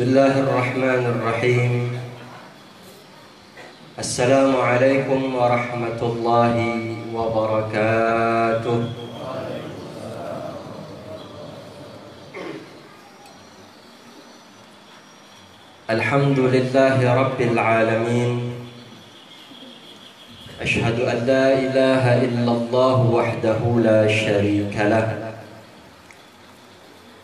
Bismillahirrahmanirrahim. Assalamualaikum warahmatullahi wabarakatuh. Alhamdulillahi rabbil alamin. Ashhadu an la ilaha illallah wahdahu la syarika lah.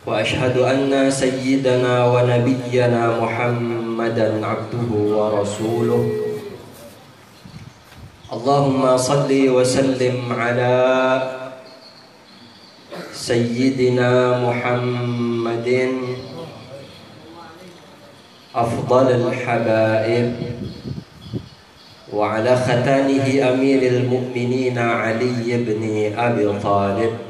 Wa ashhadu anna sayyidana wa nabiyyana Muhammadan abduhu wa rasuluh. Allahumma salli wa sallim ala sayyidina Muhammadin afdalil habaib wa ala khatanihi amiril mu'minin Ali ibn Abi Talib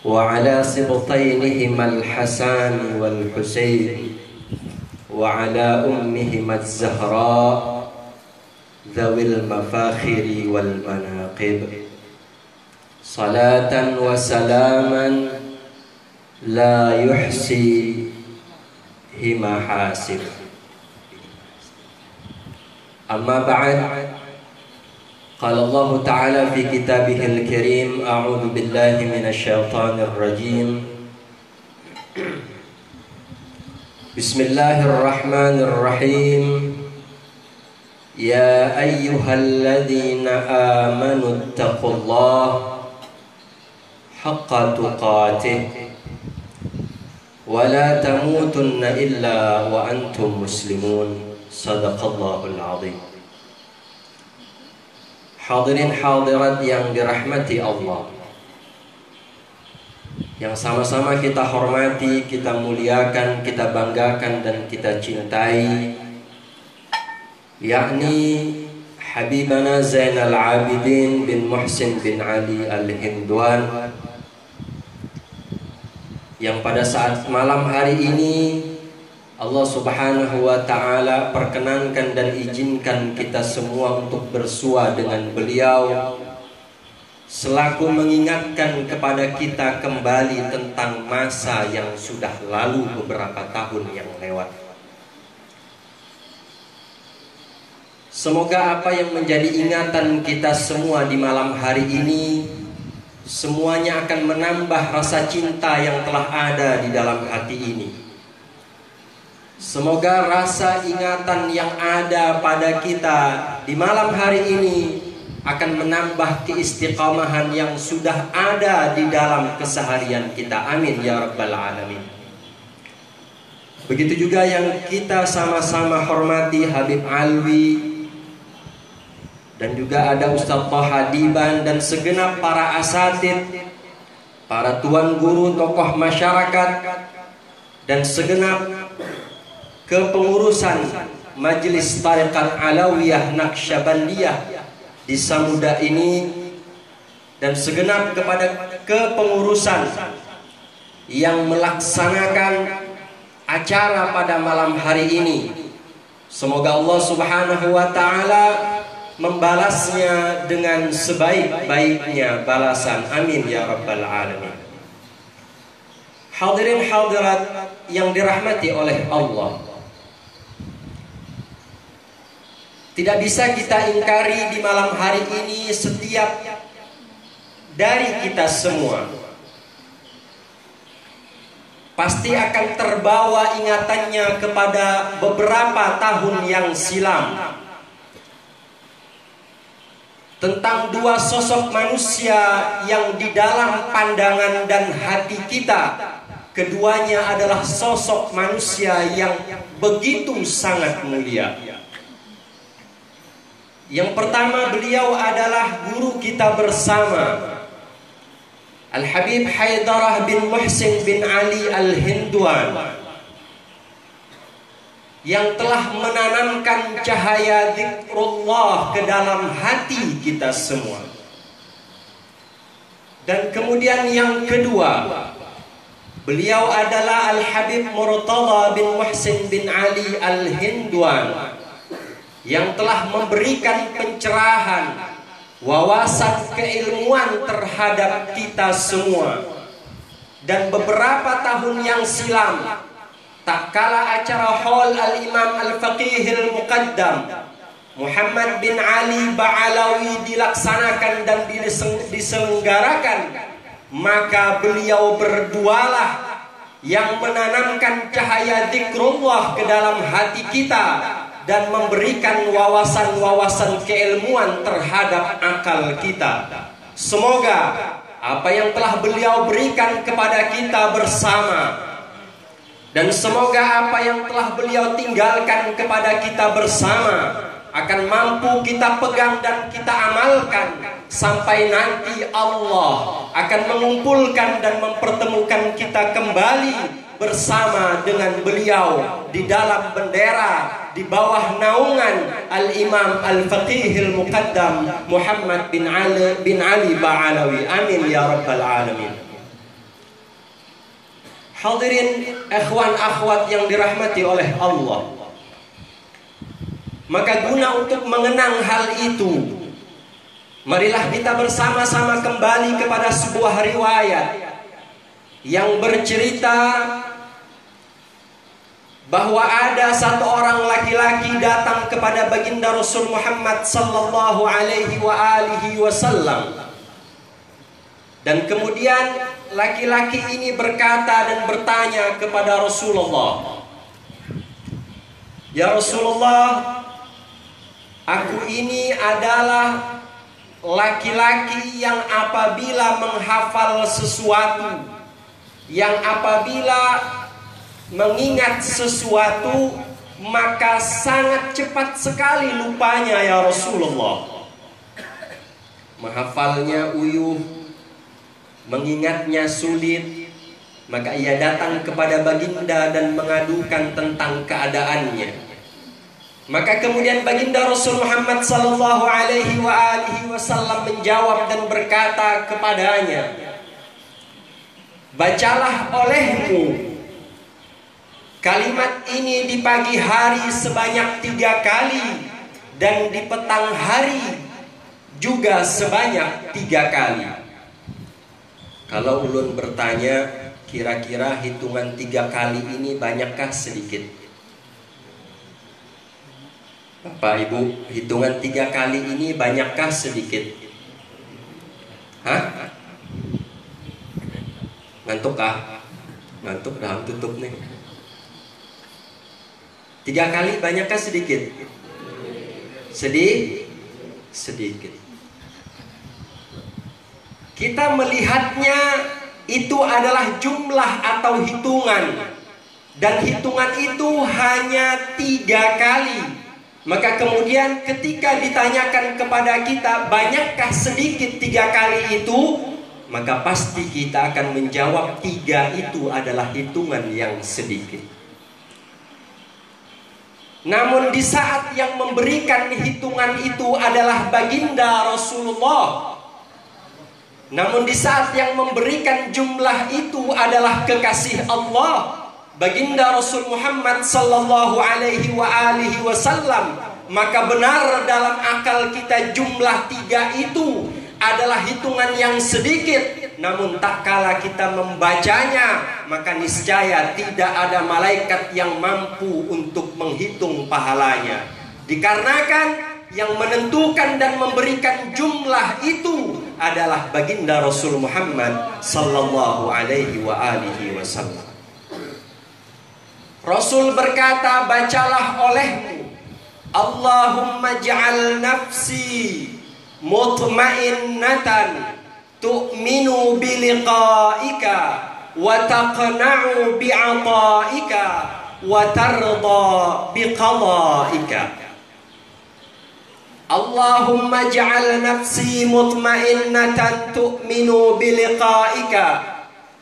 wa ala sibtaynihima al-Hasan wal-Husayn wa ala ummihima az-Zahra dhawil mafakhiri wal manaqib. Salatan wa salaman la yuhsi hima hasib. Amma ba'd. Qala Allah Ta'ala fi kitabihil karim, a'udzu billahi minasyaitonir rajim. Bismillahirrahmanirrahim. Ya ayyuhalladzina amanu taqullaha haqqa tuqatih wa la tamutunna illa wa antum muslimun. Sadaqallahul azim. Hadirin hadirat yang dirahmati Allah, yang sama-sama kita hormati, kita muliakan, kita banggakan dan kita cintai, yakni Habibana Zainal Abidin bin Muhsin bin Ali Al-Hindwan, yang pada saat malam hari ini Allah Subhanahu wa Ta'ala perkenankan dan izinkan kita semua untuk bersua dengan beliau, selaku mengingatkan kepada kita kembali tentang masa yang sudah lalu beberapa tahun yang lewat. Semoga apa yang menjadi ingatan kita semua di malam hari ini semuanya akan menambah rasa cinta yang telah ada di dalam hati ini. Semoga rasa ingatan yang ada pada kita di malam hari ini akan menambah keistiqamahan yang sudah ada di dalam keseharian kita. Amin ya rabbal alamin. Begitu juga yang kita sama-sama hormati Habib Alwi, dan juga ada Ustaz Thaha Diban dan segenap para asatid, para tuan guru, tokoh masyarakat, dan segenap kepengurusan Majelis Tariqat Alawiyah Naqsyabandiyah di Samuda ini, dan segenap kepada kepengurusan yang melaksanakan acara pada malam hari ini. Semoga Allah Subhanahu wa Ta'ala membalasnya dengan sebaik-baiknya balasan. Amin ya rabbal alamin. Hadirin hadirat yang dirahmati oleh Allah, tidak bisa kita ingkari di malam hari ini setiap dari kita semua pasti akan terbawa ingatannya kepada beberapa tahun yang silam, tentang dua sosok manusia yang di dalam pandangan dan hati kita, keduanya adalah sosok manusia yang begitu sangat mulia. Yang pertama, beliau adalah guru kita bersama, Al-Habib Haidarah bin Muhsin bin Ali Al-Hindwan, yang telah menanamkan cahaya zikrullah ke dalam hati kita semua. Dan kemudian yang kedua, beliau adalah Al-Habib Murtada bin Muhsin bin Ali Al-Hindwan, yang telah memberikan pencerahan, wawasan keilmuan terhadap kita semua. Dan beberapa tahun yang silam tak kala acara haul al-Imam al-Faqihil Muqaddam Muhammad bin Ali Ba'alawi dilaksanakan dan diselenggarakan, maka beliau berdualah yang menanamkan cahaya zikrullah ke dalam hati kita dan memberikan wawasan-wawasan keilmuan terhadap akal kita. Semoga apa yang telah beliau berikan kepada kita bersama, dan semoga apa yang telah beliau tinggalkan kepada kita bersama akan mampu kita pegang dan kita amalkan sampai nanti Allah akan mengumpulkan dan mempertemukan kita kembali bersama dengan beliau di dalam bendera di bawah naungan Al-Imam Al-Faqihil Muqaddam Muhammad bin Ali Ba'alawi. Amin ya rabbal alamin. Hadirin ikhwan akhwat yang dirahmati oleh Allah, maka guna untuk mengenang hal itu, marilah kita bersama-sama kembali kepada sebuah riwayat yang bercerita bahwa ada satu orang laki-laki datang kepada baginda Rasul Muhammad sallallahu alaihi wasallam. Dan kemudian laki-laki ini berkata dan bertanya kepada Rasulullah, "Ya Rasulullah, aku ini adalah laki-laki yang apabila menghafal sesuatu, yang apabila mengingat sesuatu, maka sangat cepat sekali lupanya ya Rasulullah. Menghafalnya uyuh, mengingatnya sulit. Maka ia datang kepada baginda dan mengadukan tentang keadaannya. Maka kemudian baginda Rasul Muhammad sallallahu alaihi wasallam menjawab dan berkata kepadanya, bacalah olehmu kalimat ini di pagi hari sebanyak 3 kali dan di petang hari juga sebanyak 3 kali. Kalau ulun bertanya, kira-kira hitungan 3 kali ini banyakkah sedikit? Bapak Ibu, hitungan 3 kali ini banyakkah sedikit? Hah? Ngantuk kah? Ngantuk dah, tutup nih. 3 kali banyakkah sedikit? Sedikit. Kita melihatnya itu adalah jumlah atau hitungan, dan hitungan itu hanya 3 kali. Maka kemudian ketika ditanyakan kepada kita, banyakkah sedikit 3 kali itu? Maka pasti kita akan menjawab 3 itu adalah hitungan yang sedikit. Namun di saat yang memberikan hitungan itu adalah baginda Rasulullah, namun di saat yang memberikan jumlah itu adalah kekasih Allah, baginda Rasul Muhammad sallallahu alaihi wasallam, maka benar dalam akal kita jumlah 3 itu adalah hitungan yang sedikit. Namun tak kala kita membacanya, maka niscaya tidak ada malaikat yang mampu untuk menghitung pahalanya. Dikarenakan yang menentukan dan memberikan jumlah itu adalah baginda Rasul Muhammad sallallahu alaihi wasallam. Rasul berkata, bacalah olehmu, Allahumma ja'al nafsi mutmainnatan tu'minu biliqa'ika wa taqna'u bi'ata'ika wa tarda biqada'ika. Allahumma ja'al nafsi mutmainnatan tu'minu biliqa'ika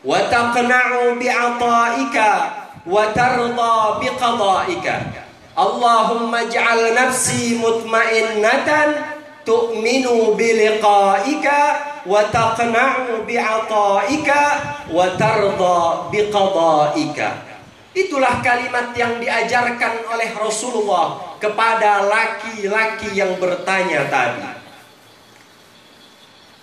wa taqna'u bi'ata'ika wa tarda biqada'ika. Allahumma ja'al nafsi mutmainnatan tu'minu biliqa'ika wa taqna'u bi'ata'ika wa tarda biqada'ika. Itulah kalimat yang diajarkan oleh Rasulullah kepada laki-laki yang bertanya tadi.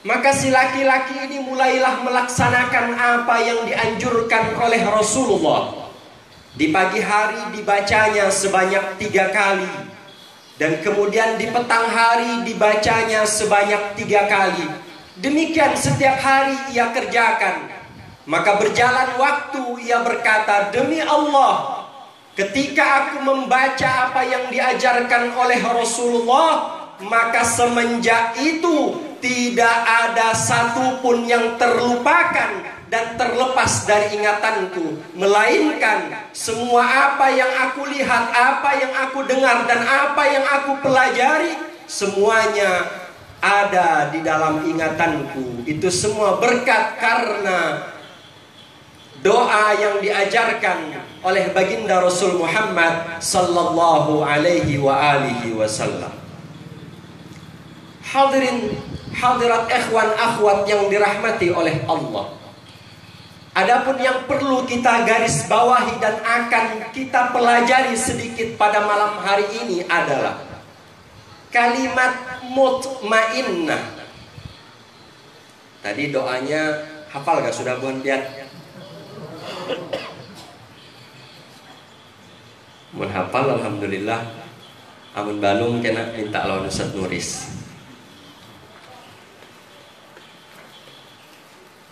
Maka si laki-laki ini mulailah melaksanakan apa yang dianjurkan oleh Rasulullah. Di pagi hari dibacanya sebanyak 3 kali. Dan kemudian di petang hari dibacanya sebanyak 3 kali. Demikian setiap hari ia kerjakan. Maka berjalan waktu ia berkata, demi Allah, ketika aku membaca apa yang diajarkan oleh Rasulullah, maka semenjak itu tidak ada satupun yang terlupakan dan terlepas dari ingatanku, melainkan semua apa yang aku lihat, apa yang aku dengar, dan apa yang aku pelajari, semuanya ada di dalam ingatanku. Itu semua berkat karena doa yang diajarkan oleh baginda Rasul Muhammad sallallahu alaihi wa alihi wasallam. Hadirin hadirat ikhwan akhwat yang dirahmati oleh Allah. Adapun yang perlu kita garis bawahi dan akan kita pelajari sedikit pada malam hari ini adalah kalimat mutmainnah. Tadi doanya hafal gak? Sudah buan lihat? Mun hafal alhamdulillah. Amun balung kena minta lawan Ustaz Nuris.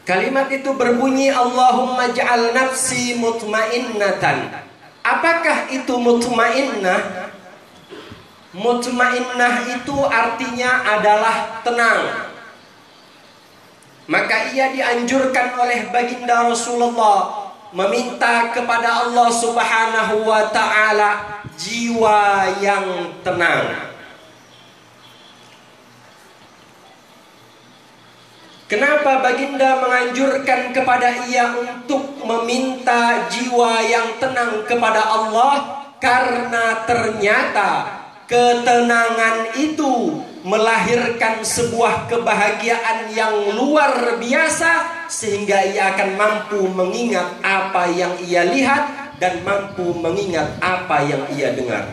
Kalimat itu berbunyi, Allahumma ja'al nafsi mutmainnatan. Apakah itu mutmainnah? Mutmainnah itu artinya adalah tenang. Maka ia dianjurkan oleh baginda Rasulullah meminta kepada Allah Subhanahu wa ta'ala jiwa yang tenang. Kenapa baginda menganjurkan kepada ia untuk meminta jiwa yang tenang kepada Allah? Karena ternyata ketenangan itu melahirkan sebuah kebahagiaan yang luar biasa, sehingga ia akan mampu mengingat apa yang ia lihat dan mampu mengingat apa yang ia dengar.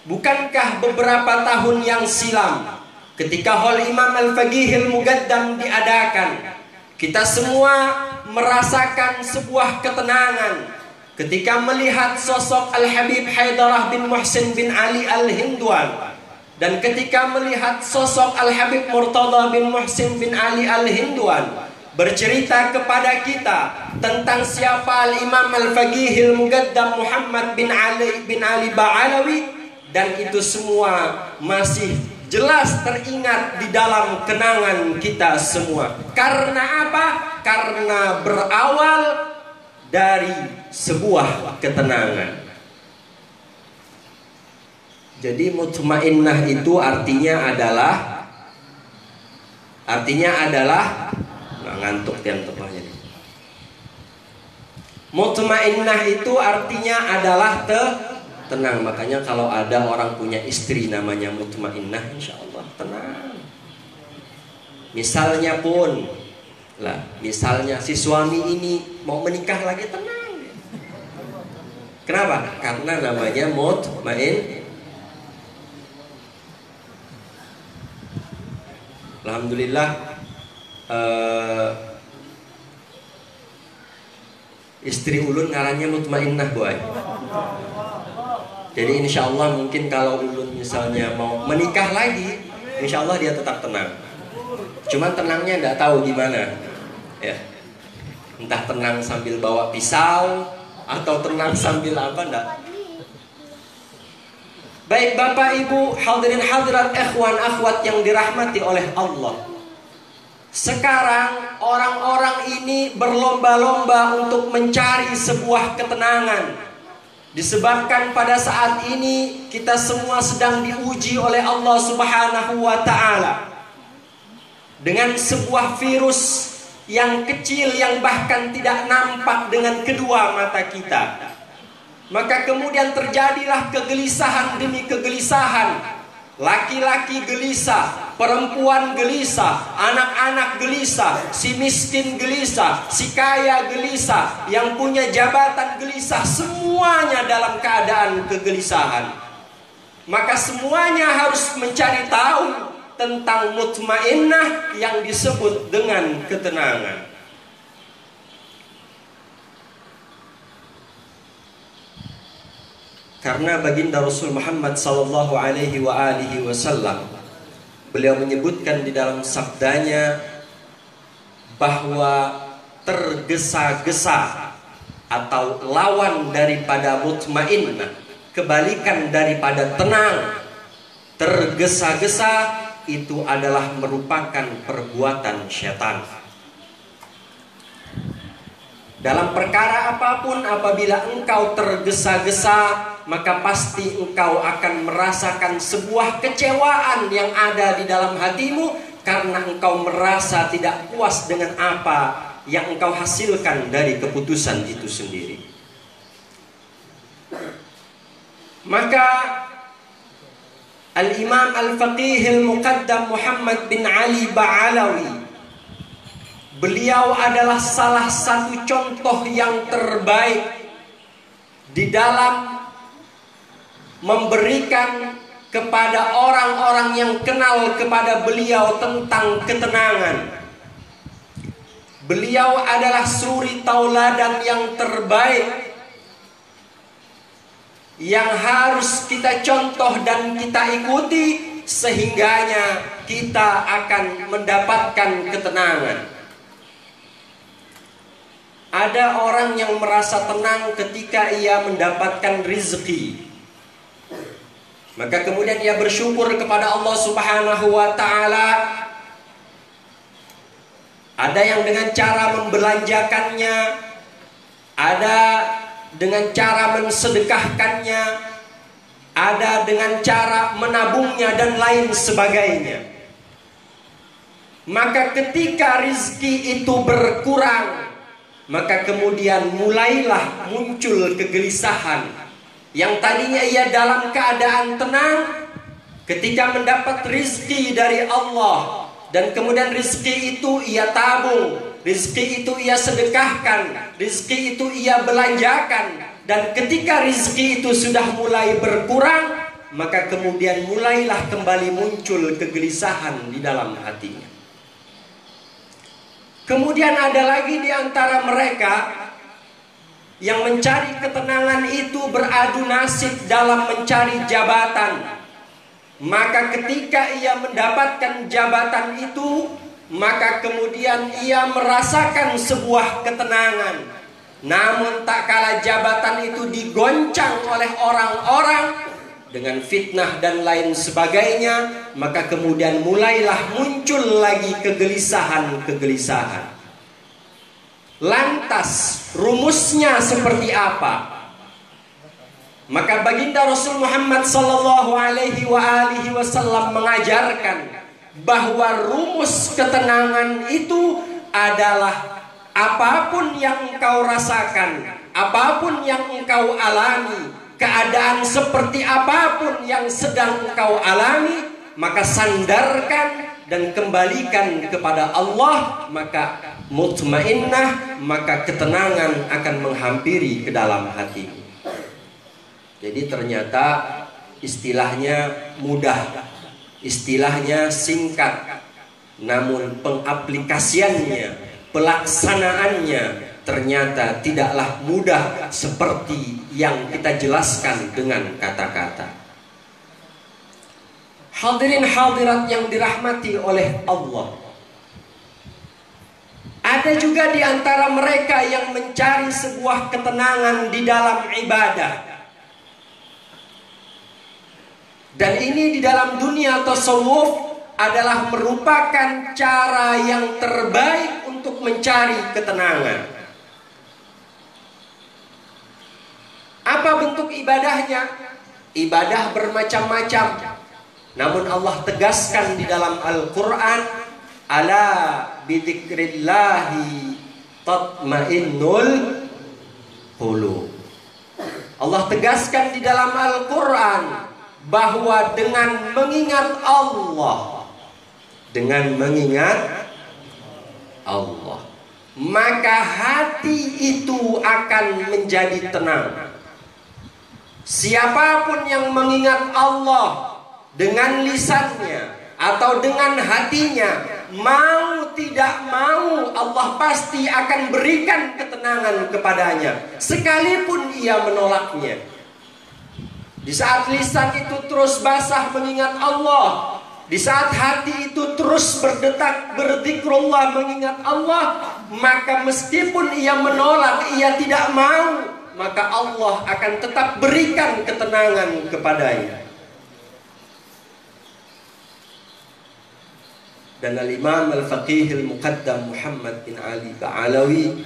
Bukankah beberapa tahun yang silam ketika Hol Imam Al-Faqihil Muqaddam diadakan, kita semua merasakan sebuah ketenangan ketika melihat sosok Al-Habib Haidarah bin Muhsin bin Ali Al-Hindwan, dan ketika melihat sosok Al-Habib Murtada bin Muhsin bin Ali Al-Hindwan bercerita kepada kita tentang siapa Al-Imam Al-Faqihil Muqaddam Muhammad bin Ali Ba'alawi, dan itu semua masih jelas teringat di dalam kenangan kita semua. Karena apa? Karena berawal dari sebuah ketenangan. Jadi mutmainnah itu artinya adalah ngantuk tiang tepahnya. Mutmainnah itu artinya adalah tenang. Makanya kalau ada orang punya istri namanya mutmainnah, insya Allah tenang. Misalnya si suami ini mau menikah lagi, tenang. Kenapa? Karena namanya mutmain. Alhamdulillah, istri ulun ngarannya mutmainnah, boy. Jadi insya Allah mungkin kalau ulun misalnya mau menikah lagi, insya Allah dia tetap tenang. Cuman tenangnya nggak tahu gimana, ya. Entah tenang sambil bawa pisau atau tenang sambil apa, enggak. Baik Bapak Ibu hadirin hadirat ikhwan akhwat yang dirahmati oleh Allah. Sekarang orang-orang ini berlomba-lomba untuk mencari sebuah ketenangan. Disebabkan pada saat ini kita semua sedang diuji oleh Allah Subhanahu wa ta'ala dengan sebuah virus yang kecil yang bahkan tidak nampak dengan kedua mata kita. Maka kemudian terjadilah kegelisahan demi kegelisahan. Laki-laki gelisah, perempuan gelisah, anak-anak gelisah, si miskin gelisah, si kaya gelisah, yang punya jabatan gelisah, semuanya dalam keadaan kegelisahan. Maka semuanya harus mencari tahu tentang mutmainnah yang disebut dengan ketenangan. Karena baginda Rasul Muhammad sallallahu alaihi wasallam, beliau menyebutkan di dalam sabdanya bahwa tergesa-gesa atau lawan daripada mutmainnah, kebalikan daripada tenang, tergesa-gesa itu adalah merupakan perbuatan syaitan. Dalam perkara apapun, apabila engkau tergesa-gesa, maka pasti engkau akan merasakan sebuah kecewaan yang ada di dalam hatimu, karena engkau merasa tidak puas dengan apa yang engkau hasilkan dari keputusan itu sendiri. Maka Al-Imam Al-Faqih Al-Muqaddam Muhammad bin Ali Ba'alawi, beliau adalah salah satu contoh yang terbaik di dalam memberikan kepada orang-orang yang kenal kepada beliau tentang ketenangan. Beliau adalah suri tauladan yang terbaik yang harus kita contoh dan kita ikuti, sehingganya kita akan mendapatkan ketenangan. Ada orang yang merasa tenang ketika ia mendapatkan rizki, maka kemudian ia bersyukur kepada Allah Subhanahu wa ta'ala. Ada yang dengan cara membelanjakannya, ada dengan cara mensedekahkannya, ada dengan cara menabungnya, dan lain sebagainya. Maka ketika rizki itu berkurang, maka kemudian mulailah muncul kegelisahan. Yang tadinya ia dalam keadaan tenang ketika mendapat rizki dari Allah, dan kemudian rizki itu ia tabung, rizki itu ia sedekahkan, rizki itu ia belanjakan. Dan ketika rizki itu sudah mulai berkurang, maka kemudian mulailah kembali muncul kegelisahan di dalam hatinya. Kemudian ada lagi di antara mereka yang mencari ketenangan itu beradu nasib dalam mencari jabatan. Maka ketika ia mendapatkan jabatan itu, maka kemudian ia merasakan sebuah ketenangan. Namun tak kala jabatan itu digoncang oleh orang-orang dengan fitnah dan lain sebagainya, maka kemudian mulailah muncul lagi kegelisahan-kegelisahan. Lantas rumusnya seperti apa? Maka baginda Rasul Muhammad sallallahu alaihi wasallam mengajarkan bahwa rumus ketenangan itu adalah apapun yang engkau rasakan, apapun yang engkau alami, keadaan seperti apapun yang sedang engkau alami, maka sandarkan dan kembalikan kepada Allah, maka mutmainnah, maka ketenangan akan menghampiri ke dalam hatimu. Jadi ternyata istilahnya mudah, istilahnya singkat, namun pengaplikasiannya, pelaksanaannya ternyata tidaklah mudah seperti yang kita jelaskan dengan kata-kata. Hadirin hadirat yang dirahmati oleh Allah, ada juga di antara mereka yang mencari sebuah ketenangan di dalam ibadah. Dan ini di dalam dunia tasawuf adalah merupakan cara yang terbaik untuk mencari ketenangan. Apa bentuk ibadahnya? Ibadah bermacam-macam. Namun Allah tegaskan di dalam Al-Quran, ala bidzikrillahi tatmainnul qulub. Allah tegaskan di dalam Al-Quran bahwa dengan mengingat Allah, dengan mengingat Allah, maka hati itu akan menjadi tenang. Siapapun yang mengingat Allah dengan lisannya atau dengan hatinya, mau tidak mau Allah pasti akan berikan ketenangan kepadanya, sekalipun ia menolaknya. Di saat lisan itu terus basah mengingat Allah, di saat hati itu terus berdetak berdzikrullah mengingat Allah, maka meskipun ia menolak, ia tidak mau, maka Allah akan tetap berikan ketenangan kepadanya. Dan Al-Imam Al-Faqih Al-Muqaddam Muhammad bin Ali Ba'alawi,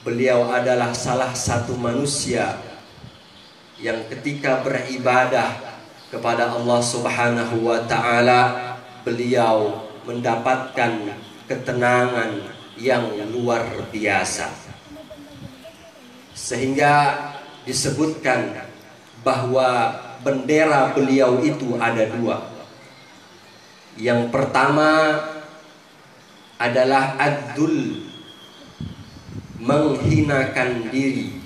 beliau adalah salah satu manusia yang ketika beribadah kepada Allah Subhanahu wa ta'ala, beliau mendapatkan ketenangan yang luar biasa. Sehingga disebutkan bahwa bendera beliau itu ada dua. Yang pertama adalah ad-dul, menghinakan diri.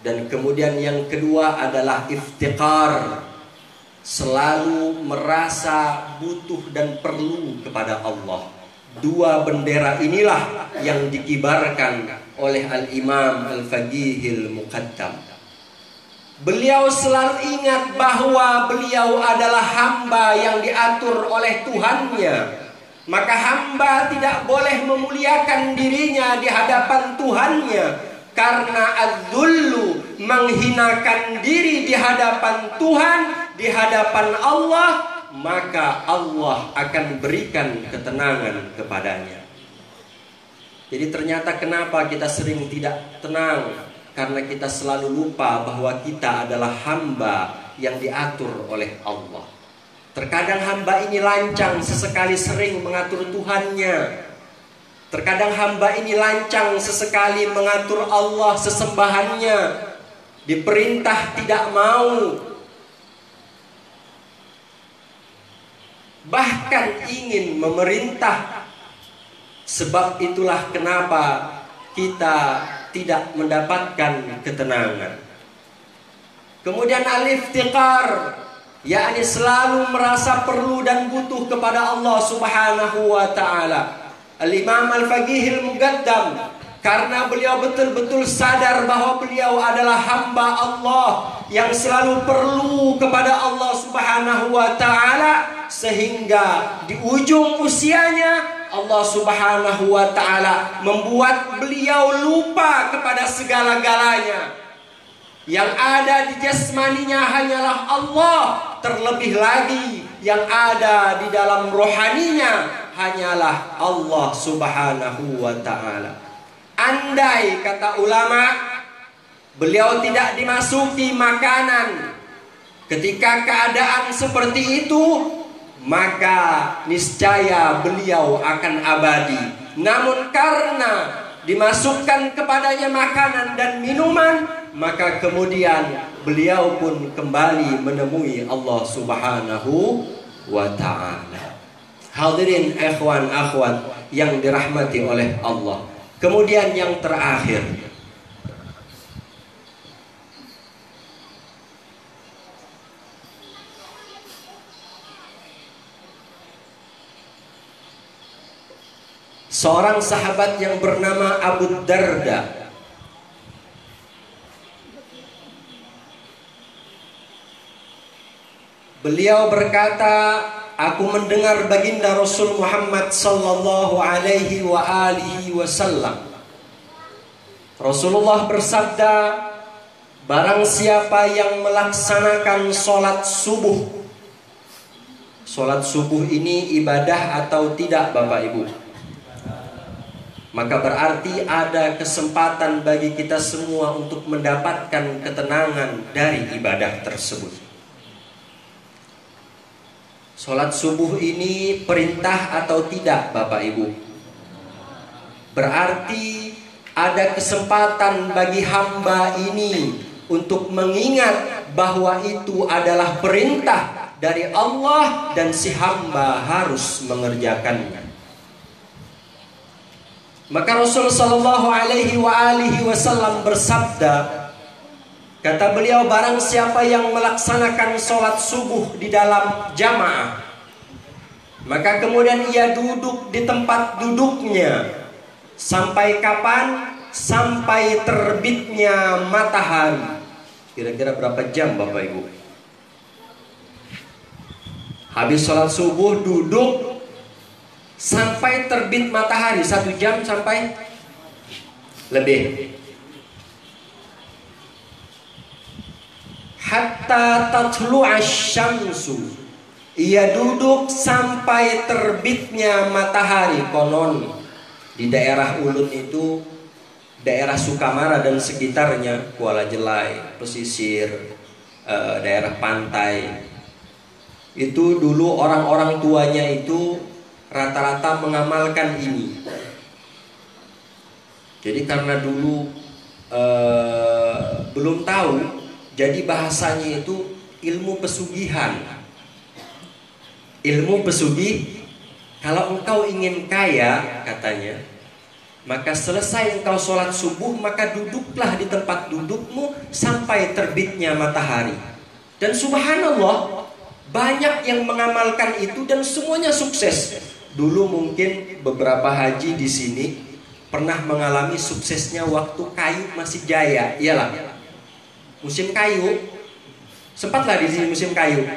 Dan kemudian yang kedua adalah iftiqar, selalu merasa butuh dan perlu kepada Allah. Dua bendera inilah yang dikibarkan oleh Al-Imam Al-Faqih Al-Muqaddam. Beliau selalu ingat bahwa beliau adalah hamba yang diatur oleh Tuhannya. Maka hamba tidak boleh memuliakan dirinya di hadapan Tuhannya, karena adzullu, menghinakan diri di hadapan Tuhan, di hadapan Allah, maka Allah akan berikan ketenangan kepadanya. Jadi ternyata kenapa kita sering tidak tenang? Karena kita selalu lupa bahwa kita adalah hamba yang diatur oleh Allah. Terkadang hamba ini lancang, sesekali sering mengatur Tuhannya. Terkadang hamba ini lancang, sesekali mengatur Allah sesembahannya. Diperintah tidak mau, bahkan ingin memerintah. Sebab itulah kenapa kita tidak mendapatkan ketenangan. Kemudian al-iftiqar, yakni selalu merasa perlu dan butuh kepada Allah Subhanahu wa ta'ala. Al-Imam Al-Faqih Al-Muqaddam, karena beliau betul-betul sadar bahwa beliau adalah hamba Allah yang selalu perlu kepada Allah Subhanahu wa ta'ala, sehingga di ujung usianya Allah Subhanahu wa ta'ala membuat beliau lupa kepada segala-galanya. Yang ada di jasmaninya hanyalah Allah, terlebih lagi yang ada di dalam rohaninya hanyalah Allah Subhanahu wa ta'ala. Andai, kata ulama, beliau tidak dimasuki makanan ketika keadaan seperti itu, maka niscaya beliau akan abadi. Namun karena dimasukkan kepadanya makanan dan minuman, maka kemudian beliau pun kembali menemui Allah Subhanahu wa ta'ala. Hadirin ikhwan akhwat yang dirahmati oleh Allah. Kemudian yang terakhir, seorang sahabat yang bernama Abu Darda, beliau berkata, aku mendengar baginda Rasul Muhammad sallallahu alaihi wa alihi wasallam. Rasulullah bersabda, barang siapa yang melaksanakan sholat subuh. Sholat subuh ini ibadah atau tidak, Bapak Ibu? Maka berarti ada kesempatan bagi kita semua untuk mendapatkan ketenangan dari ibadah tersebut. Sholat subuh ini perintah atau tidak, Bapak Ibu? Berarti ada kesempatan bagi hamba ini untuk mengingat bahwa itu adalah perintah dari Allah dan si hamba harus mengerjakannya. Maka Rasul sallallahu alaihi wasallam bersabda, kata beliau, barang siapa yang melaksanakan sholat subuh di dalam jamaah, maka kemudian ia duduk di tempat duduknya. Sampai kapan? Sampai terbitnya matahari. Kira-kira berapa jam Bapak Ibu? Habis sholat subuh duduk sampai terbit matahari, 1 jam sampai lebih. Hatta tatlu'a syamsu. Ia duduk sampai terbitnya matahari. Konon di daerah Ulun itu, daerah Sukamara dan sekitarnya, Kuala Jelai, pesisir, daerah pantai, itu dulu orang-orang tuanya itu rata-rata mengamalkan ini. Jadi karena dulu belum tahu, jadi bahasanya itu ilmu pesugihan. Ilmu pesugih, kalau engkau ingin kaya, katanya, maka selesai engkau sholat subuh, maka duduklah di tempat dudukmu sampai terbitnya matahari. Dan subhanallah, banyak yang mengamalkan itu dan semuanya sukses. Dulu mungkin beberapa haji di sini pernah mengalami suksesnya waktu kayu masih jaya. Iyalah, musim kayu, sempatlah di sini musim kayu.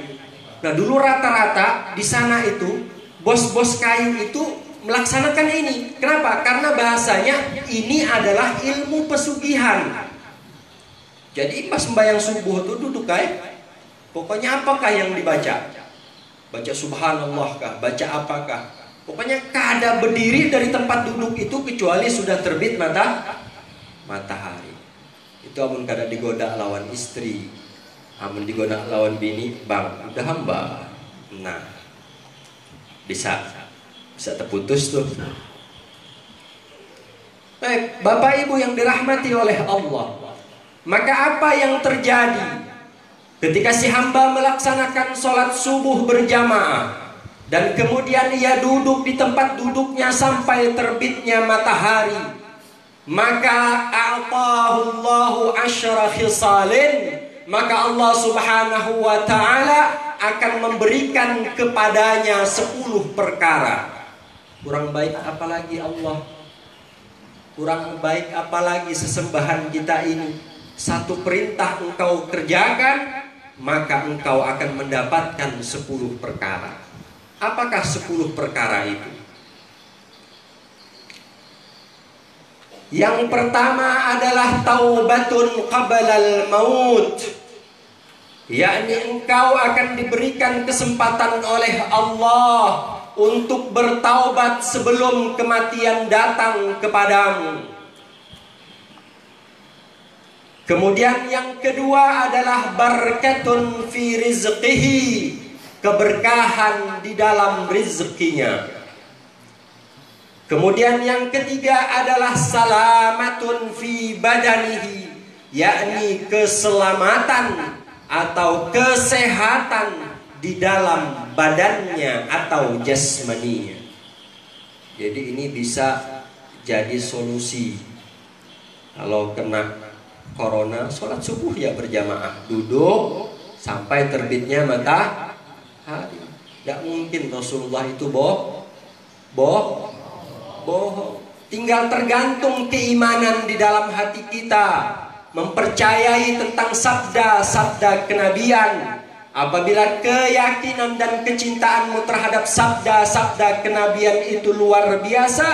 Nah dulu rata-rata di sana itu bos-bos kayu itu melaksanakan ini. Kenapa? Karena bahasanya ini adalah ilmu pesugihan. Jadi pas sembahyang subuh itu duduk kayak, pokoknya apakah yang dibaca? Baca subhanallah kah? Baca apakah? Pokoknya kada berdiri dari tempat duduk itu kecuali sudah terbit matahari. Itu amun kada digoda lawan istri, amun digoda lawan bini, bang, udah hamba. Nah, bisa terputus tuh. Baik, Bapak Ibu yang dirahmati oleh Allah, maka apa yang terjadi ketika si hamba melaksanakan sholat subuh berjamaah dan kemudian ia duduk di tempat duduknya sampai terbitnya matahari, maka a'tahullahu asyra khisalin, maka Allah subhanahu wa ta'ala akan memberikan kepadanya 10 perkara. Kurang baik apalagi Allah, kurang baik apalagi sesembahan kita ini. Satu perintah engkau kerjakan, maka engkau akan mendapatkan 10 perkara. Apakah 10 perkara itu? Yang pertama adalah taubatun qablal maut, yakni engkau akan diberikan kesempatan oleh Allah untuk bertaubat sebelum kematian datang kepadamu. Kemudian yang kedua adalah barakatun fi rizqihi, keberkahan di dalam rizkinya. Kemudian yang ketiga adalah salamatun fi badanihi, yakni keselamatan atau kesehatan di dalam badannya atau jasmaninya. Jadi ini bisa jadi solusi. Kalau kena corona, sholat subuh ya berjamaah, duduk sampai terbitnya matahari. Tidak mungkin Rasulullah itu bohong. Tinggal tergantung keimanan di dalam hati kita, mempercayai tentang sabda-sabda kenabian. Apabila keyakinan dan kecintaanmu terhadap sabda-sabda kenabian itu luar biasa,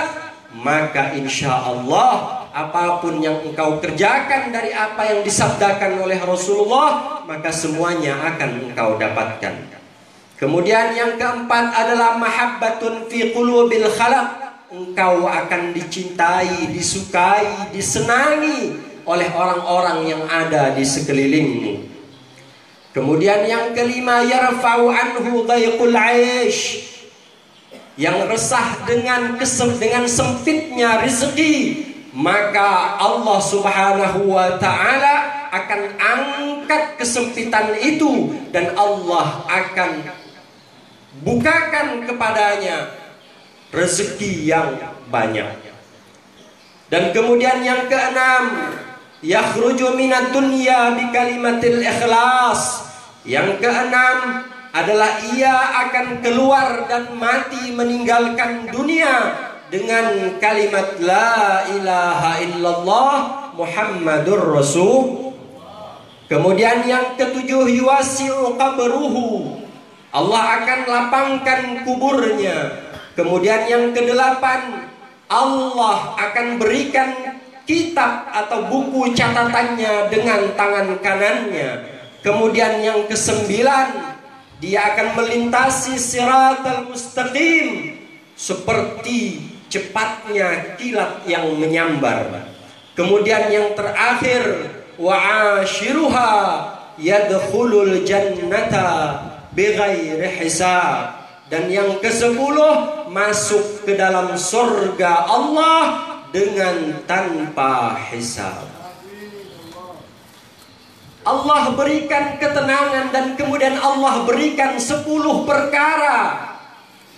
maka insya Allah apapun yang engkau kerjakan dari apa yang disabdakan oleh Rasulullah, maka semuanya akan engkau dapatkan. Kemudian yang keempat adalah mahabbatun fi qulubil khalaq, engkau akan dicintai, disukai, disenangi oleh orang-orang yang ada di sekelilingmu. Kemudian yang kelima, yarfa'u anhu dhaiqul 'aish, yang resah dengan sempitnya rezeki, maka Allah subhanahu wa ta'ala akan angkat kesempitan itu dan Allah akan bukakan kepadanya rezeki yang banyak. Dan kemudian yang keenam, yakhruju minad dunya bi kalimatil ikhlas. Yang keenam adalah ia akan keluar dan mati meninggalkan dunia dengan kalimat la ilaha illallah Muhammadur Rasul. Kemudian yang ketujuh, yuwasi'u qabruhu, Allah akan lapangkan kuburnya. Kemudian yang kedelapan, Allah akan berikan kitab atau buku catatannya dengan tangan kanannya. Kemudian yang kesembilan, dia akan melintasi siratal mustaqim seperti cepatnya kilat yang menyambar. Kemudian yang terakhir, wa ashiruha yadkhulul jannata bighairi hisab. Dan yang ke-10, masuk ke dalam surga Allah dengan tanpa hisab. Allah berikan ketenangan dan kemudian Allah berikan 10 perkara.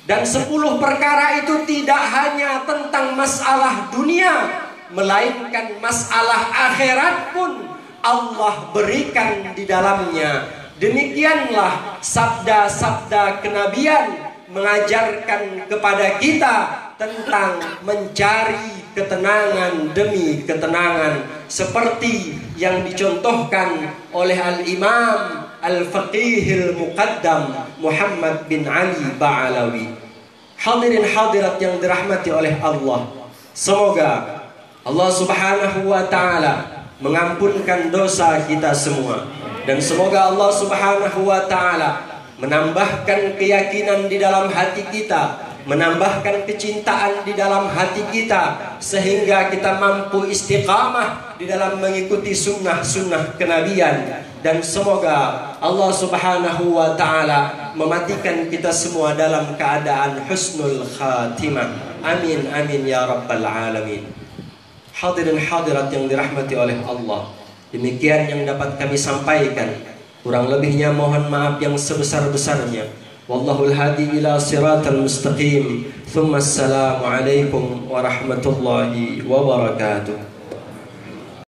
Dan 10 perkara itu tidak hanya tentang masalah dunia, melainkan masalah akhirat pun Allah berikan di dalamnya. Demikianlah sabda-sabda kenabian mengajarkan kepada kita tentang mencari ketenangan demi ketenangan, seperti yang dicontohkan oleh Al-Imam Al-Faqihil Muqaddam Muhammad bin Ali Ba'alawi. Hadirin hadirat yang dirahmati oleh Allah, semoga Allah Subhanahu wa ta'ala mengampunkan dosa kita semua, dan semoga Allah Subhanahu wa ta'ala menambahkan keyakinan di dalam hati kita, menambahkan kecintaan di dalam hati kita, sehingga kita mampu istiqamah di dalam mengikuti sunnah-sunnah kenabian. Dan semoga Allah Subhanahu wa ta'ala mematikan kita semua dalam keadaan husnul khatimah. Amin amin ya rabbal alamin. Hadirin hadirat yang dirahmati oleh Allah, demikian yang dapat kami sampaikan. Kurang lebihnya mohon maaf yang sebesar-besarnya. Wallahul hadi ila siratal mustaqim. Thumma assalamu alaikum warahmatullahi wabarakatuh.